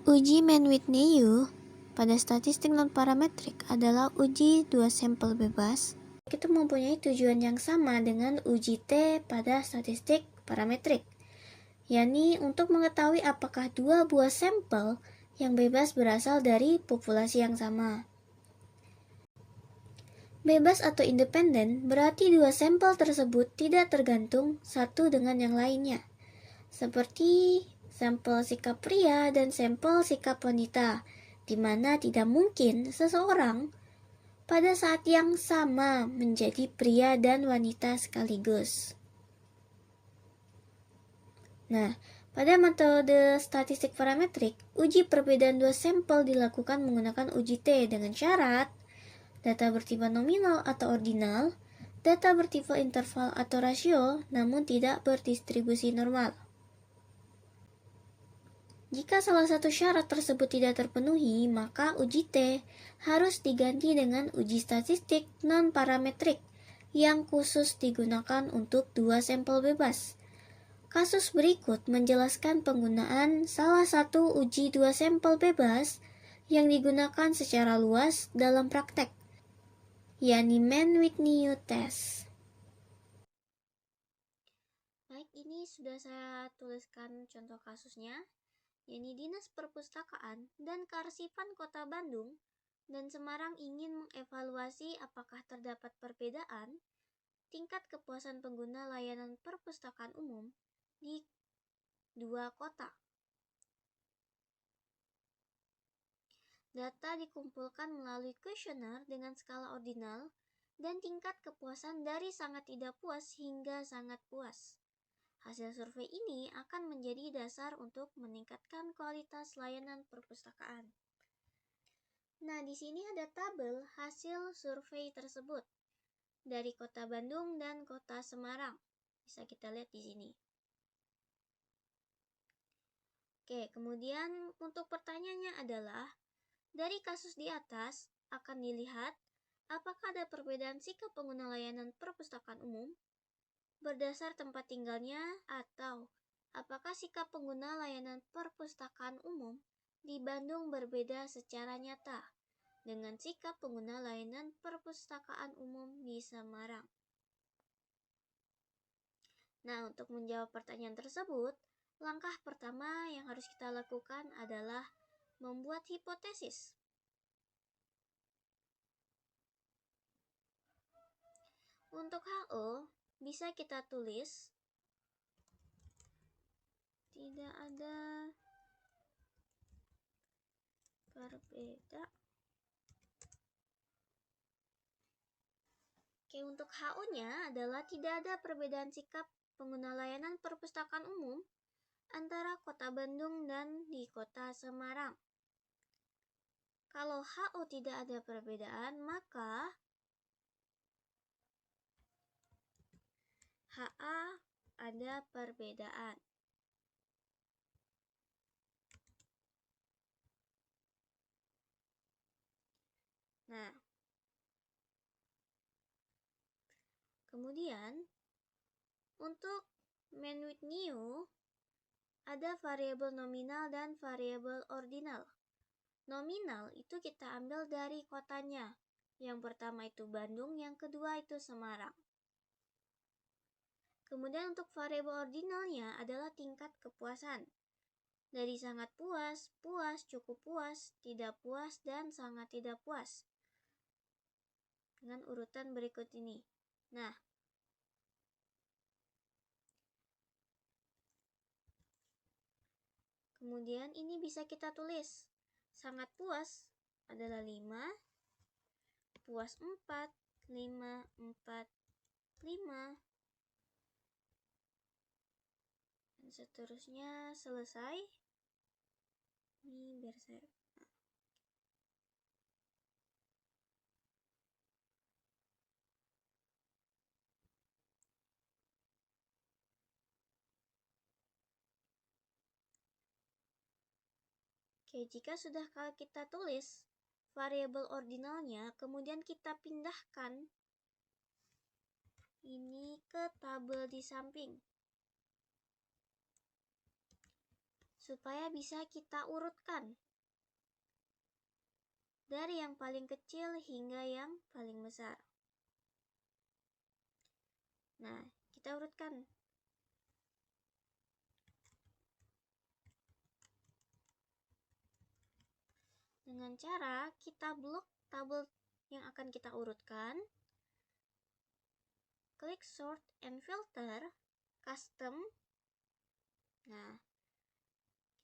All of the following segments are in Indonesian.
Uji Mann-Whitney-U pada statistik non-parametrik adalah uji dua sampel bebas. Itu mempunyai tujuan yang sama dengan uji T pada statistik parametrik, yakni untuk mengetahui apakah dua buah sampel yang bebas berasal dari populasi yang sama. Bebas atau independen berarti dua sampel tersebut tidak tergantung satu dengan yang lainnya, seperti sampel sikap pria dan sampel sikap wanita, di mana tidak mungkin seseorang pada saat yang sama menjadi pria dan wanita sekaligus. Nah, pada metode statistik parametrik, uji perbedaan dua sampel dilakukan menggunakan uji T dengan syarat data bertipe nominal atau ordinal, data bertipe interval atau rasio, namun tidak berdistribusi normal. Jika salah satu syarat tersebut tidak terpenuhi, maka uji T harus diganti dengan uji statistik non-parametrik yang khusus digunakan untuk dua sampel bebas. Kasus berikut menjelaskan penggunaan salah satu uji dua sampel bebas yang digunakan secara luas dalam praktek, yakni Mann-Whitney-U test. Baik, ini sudah saya tuliskan contoh kasusnya, yakni Dinas Perpustakaan dan Kearsipan Kota Bandung dan Semarang ingin mengevaluasi apakah terdapat perbedaan tingkat kepuasan pengguna layanan perpustakaan umum di dua kota. Data dikumpulkan melalui kuesioner dengan skala ordinal dan tingkat kepuasan dari sangat tidak puas hingga sangat puas. Hasil survei ini akan menjadi dasar untuk meningkatkan kualitas layanan perpustakaan. Nah, di sini ada tabel hasil survei tersebut dari Kota Bandung dan Kota Semarang. Bisa kita lihat di sini. Oke, kemudian untuk pertanyaannya adalah, dari kasus di atas akan dilihat apakah ada perbedaan sikap pengguna layanan perpustakaan umum berdasar tempat tinggalnya, atau apakah sikap pengguna layanan perpustakaan umum di Bandung berbeda secara nyata dengan sikap pengguna layanan perpustakaan umum di Semarang. Nah, untuk menjawab pertanyaan tersebut, langkah pertama yang harus kita lakukan adalah membuat hipotesis. Untuk HO, bisa kita tulis tidak ada perbedaan. Oke, untuk HO-nya adalah tidak ada perbedaan sikap pengguna layanan perpustakaan umum antara Kota Bandung dan di Kota Semarang. Kalau HO tidak ada perbedaan, maka HA ada perbedaan. Nah, kemudian untuk Mann-Whitney-U ada variabel nominal dan variabel ordinal. Nominal itu kita ambil dari kotanya. Yang pertama itu Bandung, yang kedua itu Semarang. Kemudian untuk variabel ordinalnya adalah tingkat kepuasan. Dari sangat puas, puas, cukup puas, tidak puas, dan sangat tidak puas. Dengan urutan berikut ini. Nah, kemudian ini bisa kita tulis. Sangat puas adalah 5, puas 4, 5, 4, 5. Dan seterusnya selesai. Ini biar saya... Oke, jika sudah kita tulis variabel ordinalnya, kemudian kita pindahkan ini ke tabel di samping. supaya bisa kita urutkan dari yang paling kecil hingga yang paling besar. Nah, kita urutkan. Dengan cara kita blok tabel yang akan kita urutkan, klik sort and filter, custom. Nah,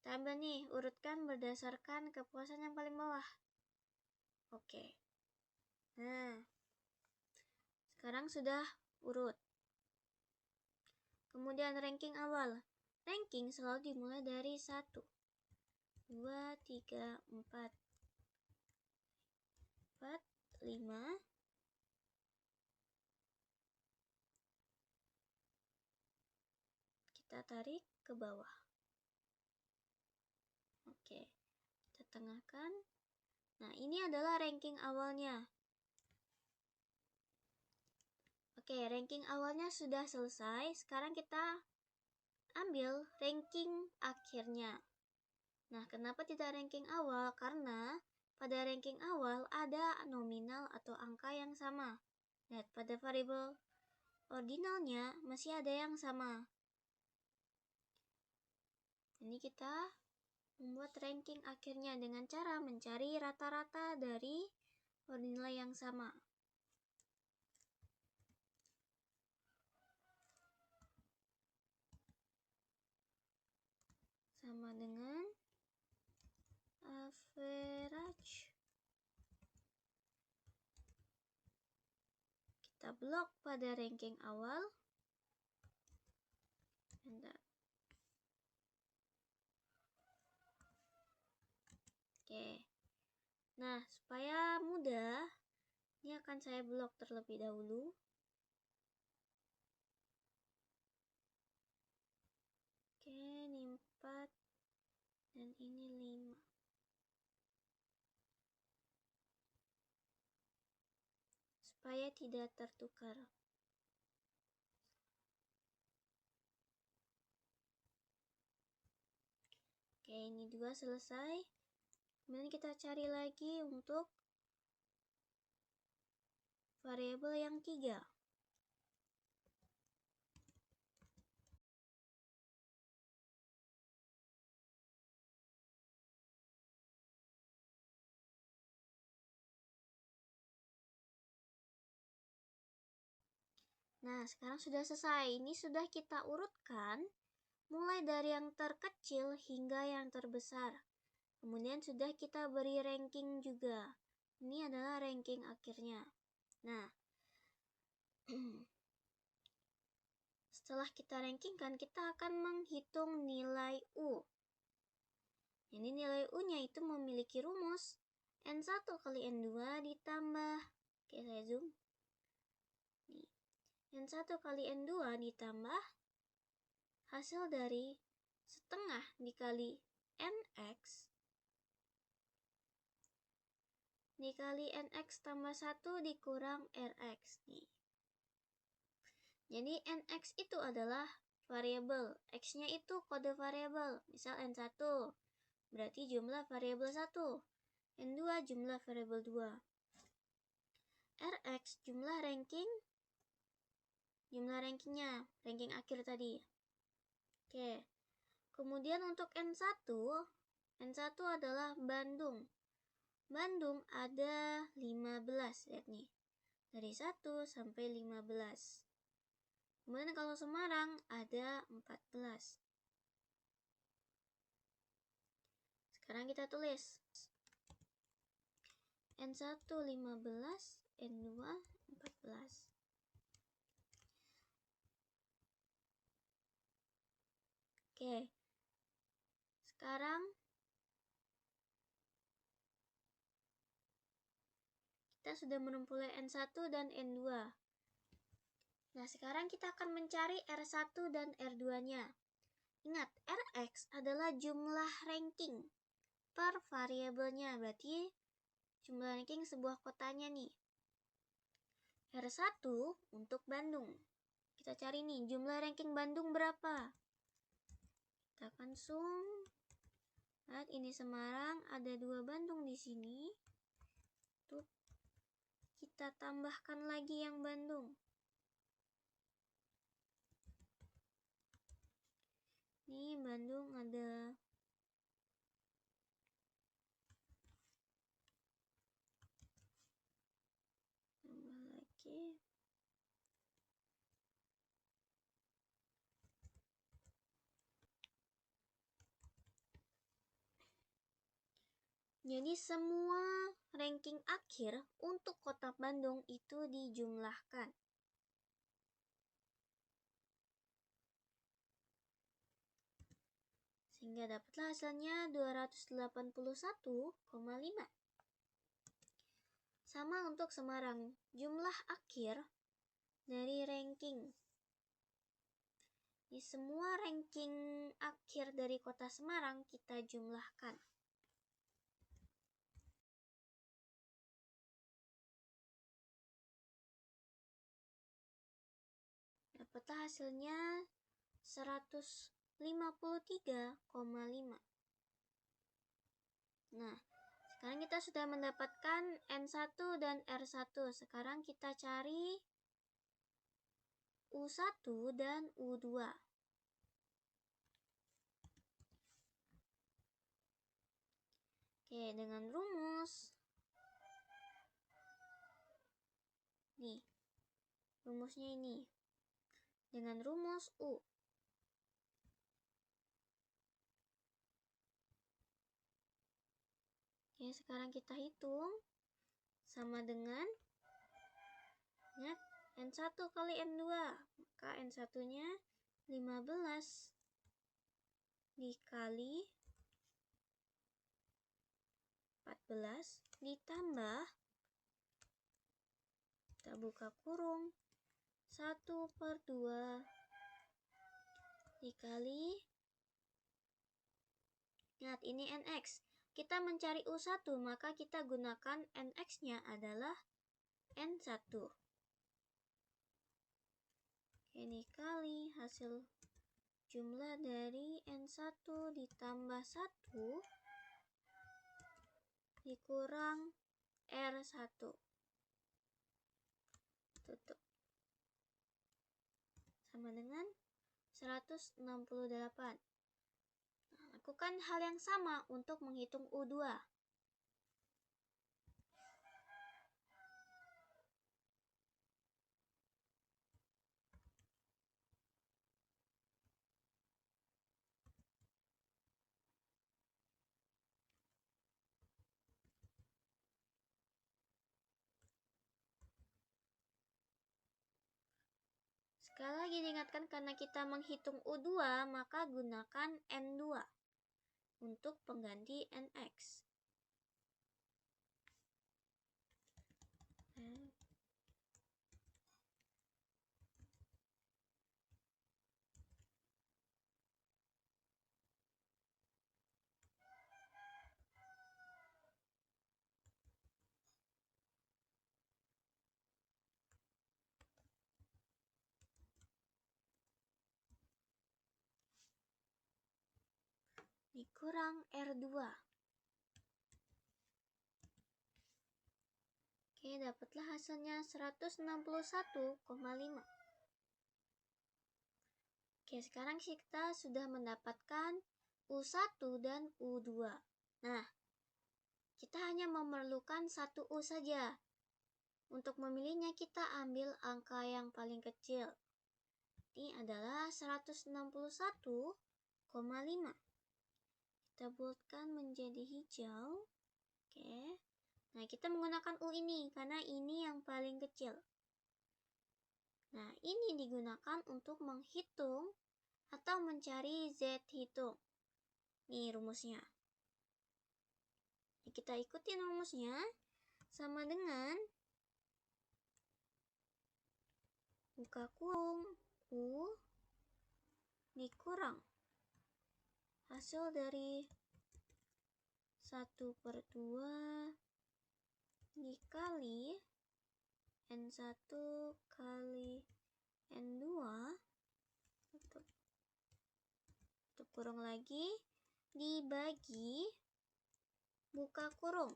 kita ambil nih, urutkan berdasarkan kepuasan yang paling bawah. Oke. Nah, sekarang sudah urut. Kemudian ranking awal. Ranking selalu dimulai dari 1, 2, 3, 4, 5. Kita tarik ke bawah. Oke, kita tengahkan. Nah, ini adalah ranking awalnya. Oke, ranking awalnya sudah selesai. Sekarang kita ambil ranking akhirnya. Nah, kenapa tidak ranking awal? Karena pada ranking awal ada nominal atau angka yang sama. Lihat, pada variabel ordinalnya masih ada yang sama. Ini kita membuat ranking akhirnya dengan cara mencari rata-rata dari ordinal yang sama. Sama dengan average. Kita blok pada ranking awal. Bentar. Oke. Nah, supaya mudah, ini akan saya blok terlebih dahulu. Oke, ini 4 dan ini 5. Supaya tidak tertukar. Oke, ini 2 selesai. Kemudian kita cari lagi untuk variabel yang 3. Nah, sekarang sudah selesai. Ini sudah kita urutkan mulai dari yang terkecil hingga yang terbesar. Kemudian sudah kita beri ranking juga. Ini adalah ranking akhirnya. Nah, setelah kita rankingkan, kita akan menghitung nilai U. Jadi nilai U-nya itu memiliki rumus N1 kali N2 ditambah, oke saya zoom. Nih, N1 kali N2 ditambah hasil dari setengah dikali NX dikali NX tambah 1 dikurang RX. Nih. Jadi NX itu adalah variabel, X-nya itu kode variabel, misal N1 berarti jumlah variabel 1, N2 jumlah variabel 2, RX jumlah rankingnya, ranking akhir tadi. Oke, kemudian untuk N1 adalah Bandung. Bandung ada 15, lihat nih, dari 1 sampai 15. Kemudian kalau Semarang ada 14. Sekarang kita tulis N1 15, N2 14. Oke. Sekarang kita sudah menempuh N1 dan N2. Nah, sekarang kita akan mencari R1 dan R2-nya. Ingat, Rx adalah jumlah ranking per variabelnya, berarti jumlah ranking sebuah kotanya nih. R1 untuk Bandung. Kita cari nih, jumlah ranking Bandung berapa? Kita akan zoom Lihat, ini Semarang, ada 2 Bandung di sini. Tuh, kita tambahkan lagi yang Bandung. Nih, Bandung ada. Tambah lagi. Jadi semua ranking akhir untuk kota Bandung itu dijumlahkan. Sehingga dapatlah hasilnya 281,5. Sama untuk Semarang, jumlah akhir dari ranking. Di semua ranking akhir dari kota Semarang kita jumlahkan. Dapatlah hasilnya 153,5. Nah, sekarang kita sudah mendapatkan N1 dan R1. Sekarang kita cari U1 dan U2. Oke, dengan rumus. Nih, rumusnya ini. Dengan rumus U. Oke, sekarang kita hitung. Sama dengan N1 kali N2. Maka N1-nya 15 dikali 14 ditambah, kita buka kurung, 1/2 dikali, lihat ini NX. Kita mencari U1, maka kita gunakan NX-nya adalah N1. Ini kali hasil jumlah dari N1 ditambah 1 dikurang R1. Tutup. Sama dengan 168. Lakukan hal yang sama untuk menghitung U2. Sekali lagi diingatkan, karena kita menghitung U2, maka gunakan N2 untuk pengganti NX. Dikurang R2. Oke, dapatlah hasilnya 161,5. Oke, sekarang kita sudah mendapatkan U1 dan U2. Nah, kita hanya memerlukan 1 U saja. Untuk memilihnya kita ambil angka yang paling kecil. Ini adalah 161,5. Kita buatkan menjadi hijau. Oke. Nah, kita menggunakan U ini karena ini yang paling kecil. Nah, ini digunakan untuk menghitung atau mencari Z hitung. Nih rumusnya. Kita ikutin rumusnya. Sama dengan buka kurung U dikurang hasil dari 1/2 dikali N1 kali N2, tutup kurung lagi, dibagi buka kurung.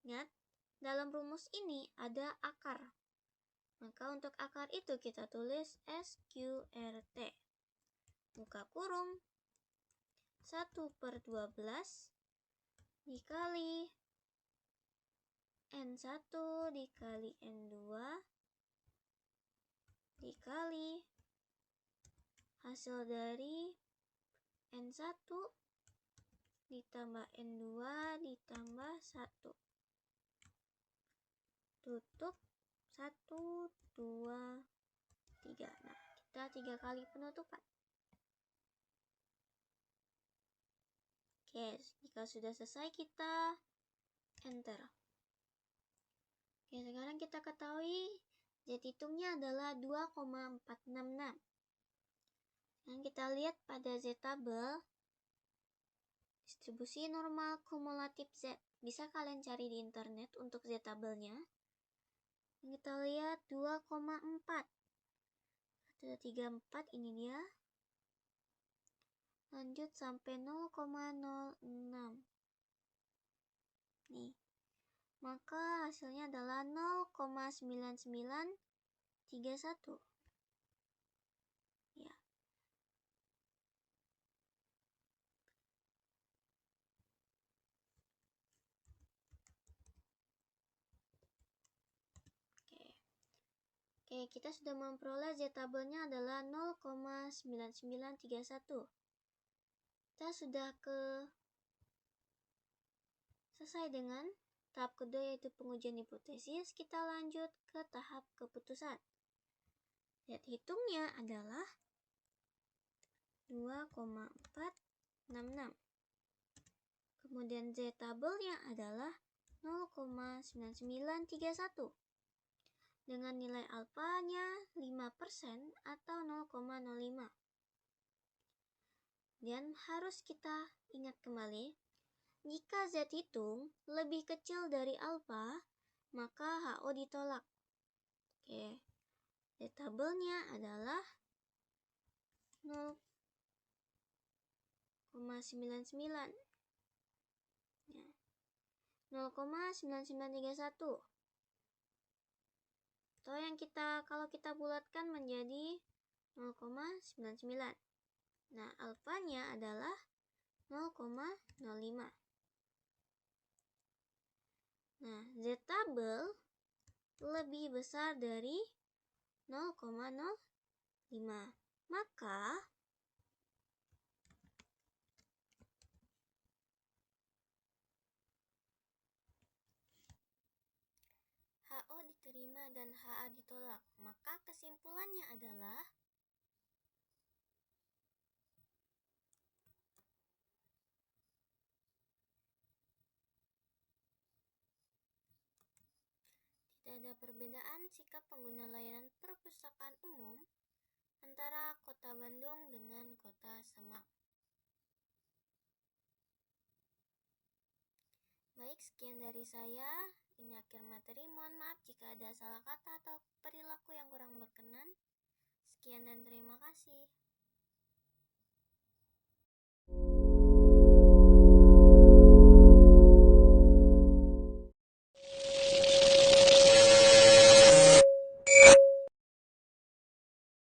Ingat, dalam rumus ini ada akar. Maka untuk akar itu kita tulis SQRT. Buka kurung 1/12 dikali N1 dikali N2 dikali hasil dari N1 ditambah N2 ditambah 1. Tutup 1, 2, 3. Nah, kita 3 kali penutupan. Oke, jika sudah selesai kita enter. Oke, sekarang kita ketahui Z hitungnya adalah 2,466. Dan kita lihat pada Z tabel, distribusi normal kumulatif Z. Bisa kalian cari di internet untuk Z tabelnya. Kita lihat 2,4. 134 ini dia. Lanjut sampai 0,06. Nih. Maka hasilnya adalah 0,9931. Ya. Oke, kita sudah memperoleh Z tabelnya adalah 0,9931. Kita sudah selesai dengan tahap kedua, yaitu pengujian hipotesis. Kita lanjut ke tahap keputusan. Z hitungnya adalah 2,466. Kemudian Z tabelnya adalah 0,9931. Dengan nilai alfanya 5% atau 0,05. Dan harus kita ingat kembali, jika Z hitung lebih kecil dari alfa, maka HO ditolak. Oke, Z tabelnya adalah 0,99. Ya. 0,9931. Atau yang kalau kita bulatkan menjadi 0,99. Nah, alfanya adalah 0,05. Nah, Z tabel lebih besar dari 0,05. Maka HO diterima dan HA ditolak. Maka kesimpulannya adalah tidak ada perbedaan sikap pengguna layanan perpustakaan umum antara Kota Bandung dengan Kota Semarang. Baik, sekian dari saya. Ini akhir materi. Mohon maaf jika ada salah kata atau perilaku yang kurang berkenan. Sekian dan terima kasih.